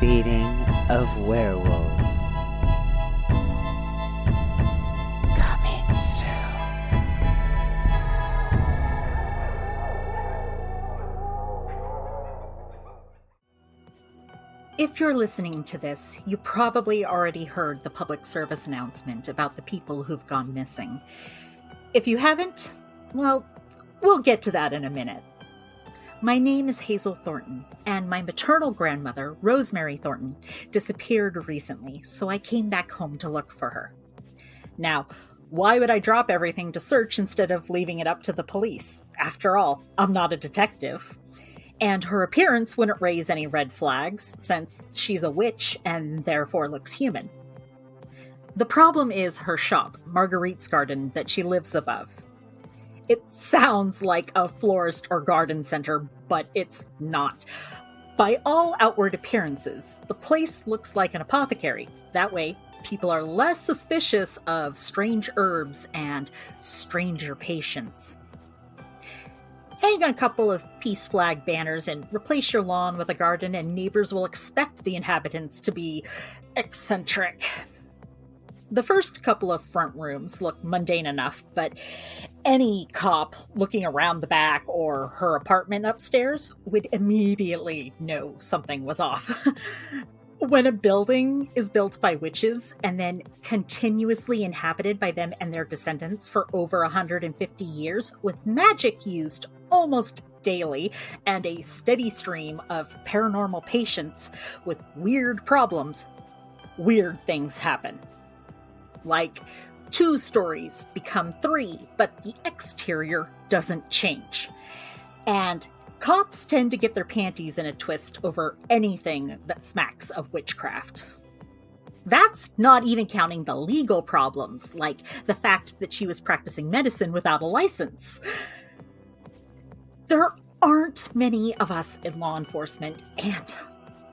feeding of werewolves. Coming soon. If you're listening to this, you probably already heard the public service announcement about the people who've gone missing. If you haven't, well, we'll get to that in a minute. My name is Hazel Thornton, and my maternal grandmother, Rosemary Thornton, disappeared recently, so I came back home to look for her. Now, why would I drop everything to search instead of leaving it up to the police? After all, I'm not a detective. And her appearance wouldn't raise any red flags, since she's a witch and therefore looks human. The problem is her shop, Marguerite's Garden, that she lives above. It sounds like a florist or garden center, but it's not. By all outward appearances, the place looks like an apothecary. That way, people are less suspicious of strange herbs and stranger patients. Hang a couple of peace flag banners and replace your lawn with a garden, and neighbors will expect the inhabitants to be eccentric. The first couple of front rooms look mundane enough, but any cop looking around the back or her apartment upstairs would immediately know something was off. When a building is built by witches and then continuously inhabited by them and their descendants for over 150 years, with magic used almost daily and a steady stream of paranormal patients with weird problems, weird things happen. Like 2 stories become 3, but the exterior doesn't change. And cops tend to get their panties in a twist over anything that smacks of witchcraft. That's not even counting the legal problems, like the fact that she was practicing medicine without a license. There aren't many of us in law enforcement, and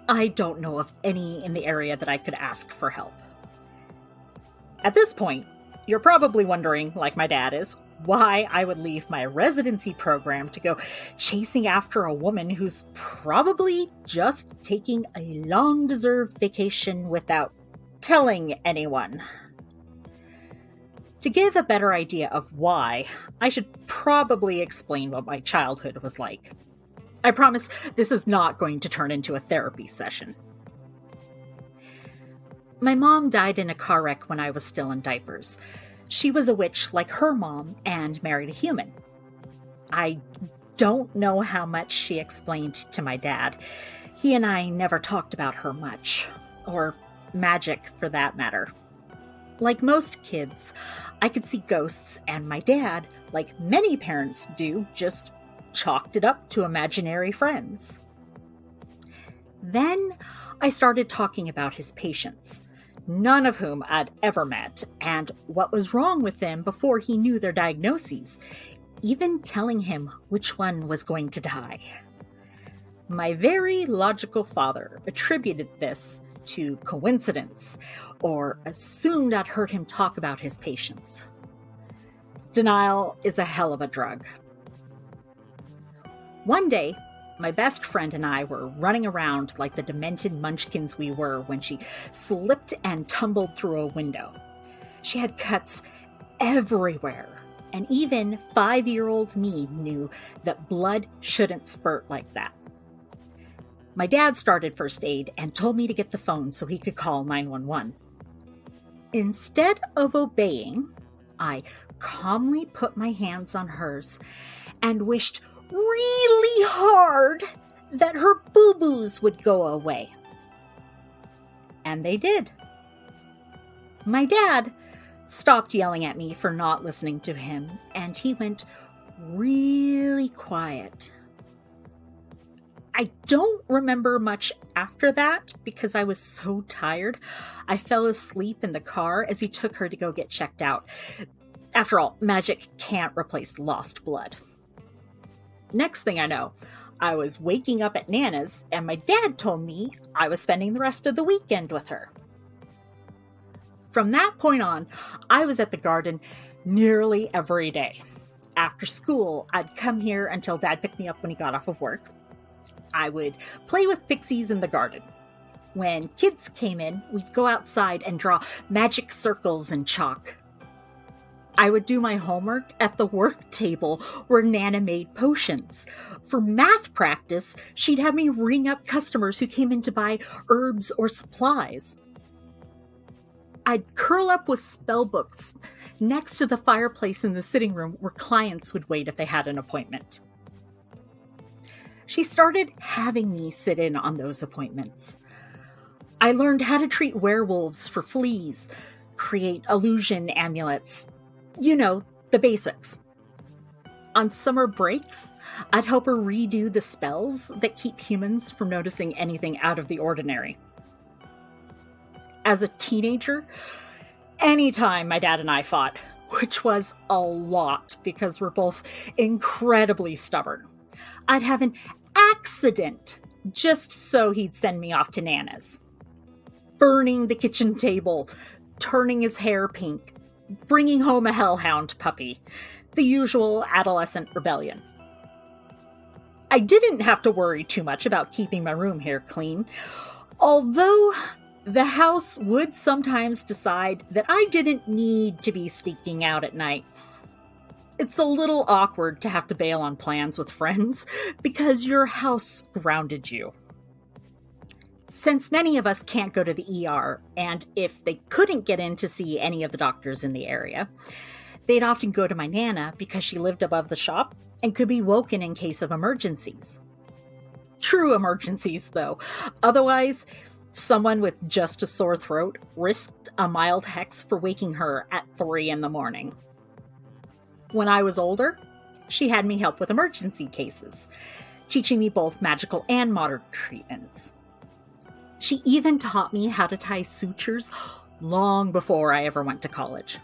I don't know of any in the area that I could ask for help. At this point, you're probably wondering, like my dad is, why I would leave my residency program to go chasing after a woman who's probably just taking a long-deserved vacation without telling anyone. To give a better idea of why, I should probably explain what my childhood was like. I promise this is not going to turn into a therapy session. My mom died in a car wreck when I was still in diapers. She was a witch like her mom and married a human. I don't know how much she explained to my dad. He and I never talked about her much, or magic for that matter. Like most kids, I could see ghosts, and my dad, like many parents do, just chalked it up to imaginary friends. Then I started talking about his patients, none of whom I'd ever met, and what was wrong with them before he knew their diagnoses, even telling him which one was going to die. My very logical father attributed this to coincidence, or assumed I'd heard him talk about his patients. Denial is a hell of a drug. One day, my best friend and I were running around like the demented munchkins we were when she slipped and tumbled through a window. She had cuts everywhere, and even 5-year-old me knew that blood shouldn't spurt like that. My dad started first aid and told me to get the phone so he could call 911. Instead of obeying, I calmly put my hands on hers and wished really hard that her boo-boos would go away. And they did. My dad stopped yelling at me for not listening to him, and he went really quiet. I don't remember much after that because I was so tired. I fell asleep in the car as he took her to go get checked out. After all, magic can't replace lost blood. Next thing I know, I was waking up at Nana's, and my dad told me I was spending the rest of the weekend with her. From that point on, I was at the garden nearly every day. After school, I'd come here until Dad picked me up when he got off of work. I would play with pixies in the garden. When kids came in, we'd go outside and draw magic circles in chalk. I would do my homework at the work table where Nana made potions. For math practice, she'd have me ring up customers who came in to buy herbs or supplies. I'd curl up with spell books next to the fireplace in the sitting room where clients would wait if they had an appointment. She started having me sit in on those appointments. I learned how to treat werewolves for fleas, create illusion amulets, the basics. On summer breaks, I'd help her redo the spells that keep humans from noticing anything out of the ordinary. As a teenager, anytime my dad and I fought, which was a lot because we're both incredibly stubborn, I'd have an accident just so he'd send me off to Nana's. Burning the kitchen table, turning his hair pink, bringing home a hellhound puppy, the usual adolescent rebellion. I didn't have to worry too much about keeping my room hair clean, although the house would sometimes decide that I didn't need to be sneaking out at night. It's a little awkward to have to bail on plans with friends because your house grounded you. Since many of us can't go to the ER, and if they couldn't get in to see any of the doctors in the area, they'd often go to my Nana because she lived above the shop and could be woken in case of emergencies. True emergencies, though. Otherwise, someone with just a sore throat risked a mild hex for waking her at 3 a.m. When I was older, she had me help with emergency cases, teaching me both magical and modern treatments. She even taught me how to tie sutures long before I ever went to college.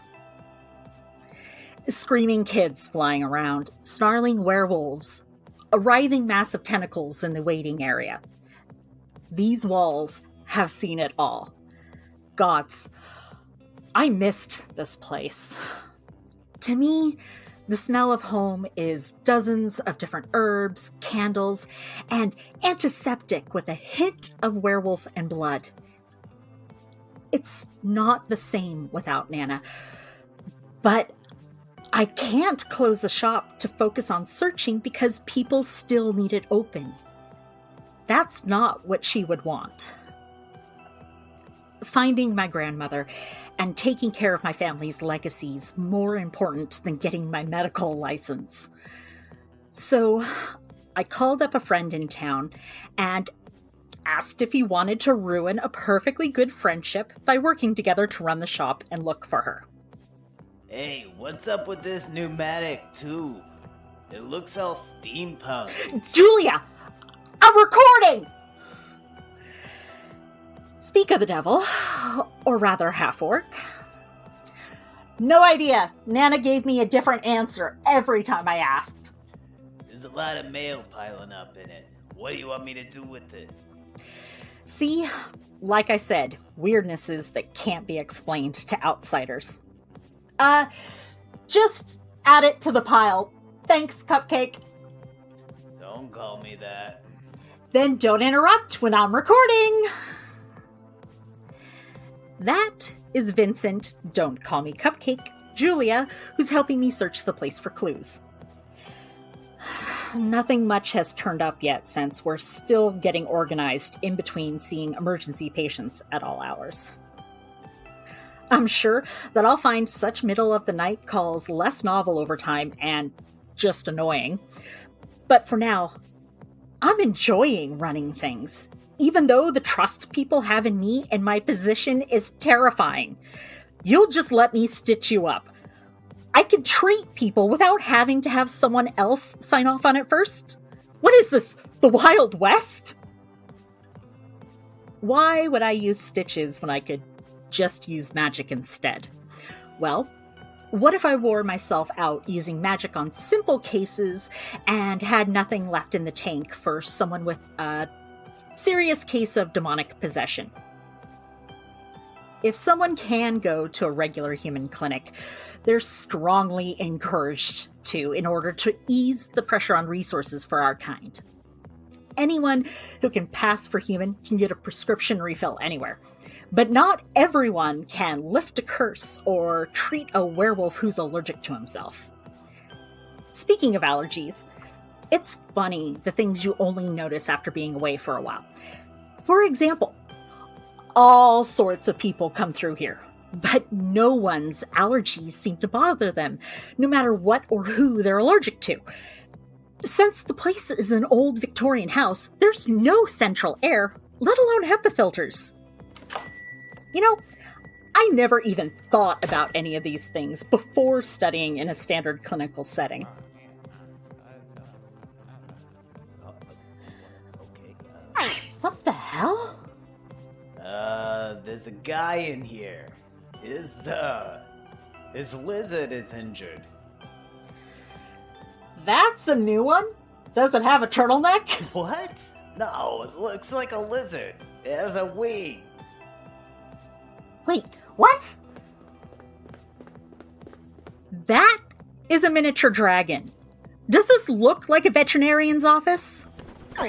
Screaming kids flying around, snarling werewolves, a writhing mass of tentacles in the waiting area. These walls have seen it all. Gods, I missed this place. To me, the smell of home is dozens of different herbs, candles, and antiseptic with a hint of werewolf and blood. It's not the same without Nana, but I can't close the shop to focus on searching because people still need it open. That's not what she would want. Finding my grandmother and taking care of my family's legacy is more important than getting my medical license. So I called up a friend in town and asked if he wanted to ruin a perfectly good friendship by working together to run the shop and look for her. Hey, what's up with this pneumatic tube? It looks all steampunk. Julia! I'm recording! Speak of the devil, or rather half-orc. No idea. Nana gave me a different answer every time I asked. There's a lot of mail piling up in it. What do you want me to do with it? See, like I said, weirdnesses that can't be explained to outsiders. Just add it to the pile. Thanks, Cupcake. Don't call me that. Then don't interrupt when I'm recording. That is Vincent, don't call me Cupcake, Julia, who's helping me search the place for clues. Nothing much has turned up yet since we're still getting organized in between seeing emergency patients at all hours. I'm sure that I'll find such middle-of-the-night calls less novel over time and just annoying. But for now, I'm enjoying running things, even though the trust people have in me and my position is terrifying. You'll just let me stitch you up. I can treat people without having to have someone else sign off on it first. What is this, the Wild West? Why would I use stitches when I could just use magic instead? Well, what if I wore myself out using magic on simple cases and had nothing left in the tank for someone with a serious case of demonic possession? If someone can go to a regular human clinic, they're strongly encouraged to in order to ease the pressure on resources for our kind. anyone who can pass for human can get a prescription refill anywhere. But not everyone can lift a curse or treat a werewolf who's allergic to himself. Speaking of allergies, it's funny the things you only notice after being away for a while. For example, all sorts of people come through here, but no one's allergies seem to bother them, no matter what or who they're allergic to. Since the place is an old Victorian house, there's no central air, let alone HEPA filters. You know, I never even thought about any of these things before studying in a standard clinical setting. What the hell? There's a guy in here. His lizard is injured. That's a new one? Does it have a turtleneck? What? No, it looks like a lizard. It has a wing. Wait, what? That is a miniature dragon. Does this look like a veterinarian's office? Not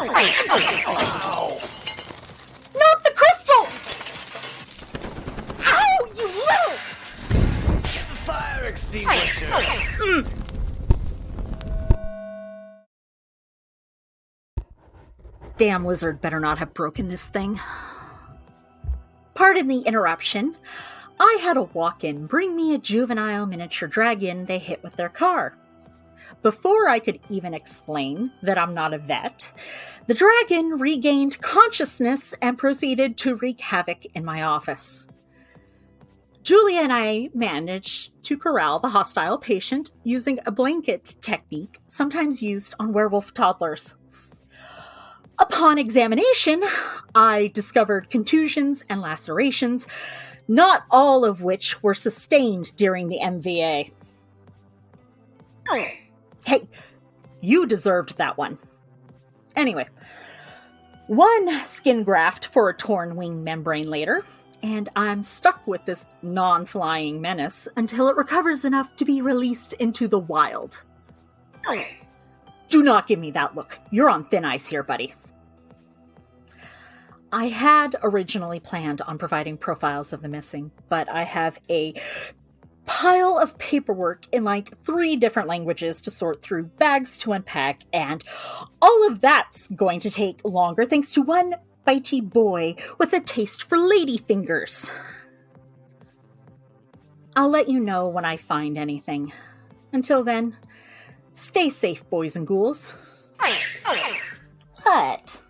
the crystal! How, you little... Get the fire extinguisher! Damn lizard better not have broken this thing. Pardon the interruption. I had a walk-in bring me a juvenile miniature dragon they hit with their car. Before I could even explain that I'm not a vet, the dragon regained consciousness and proceeded to wreak havoc in my office. Julia and I managed to corral the hostile patient using a blanket technique sometimes used on werewolf toddlers. Upon examination, I discovered contusions and lacerations, not all of which were sustained during the MVA. Hey, you deserved that one. Anyway, one skin graft for a torn wing membrane later, and I'm stuck with this non-flying menace until it recovers enough to be released into the wild. Do not give me that look. You're on thin ice here, buddy. I had originally planned on providing profiles of the missing, but I have a pile of paperwork in like 3 different languages to sort through, bags to unpack, and all of that's going to take longer thanks to one bitey boy with a taste for lady fingers. I'll let you know when I find anything. Until then, stay safe, boys and ghouls. What?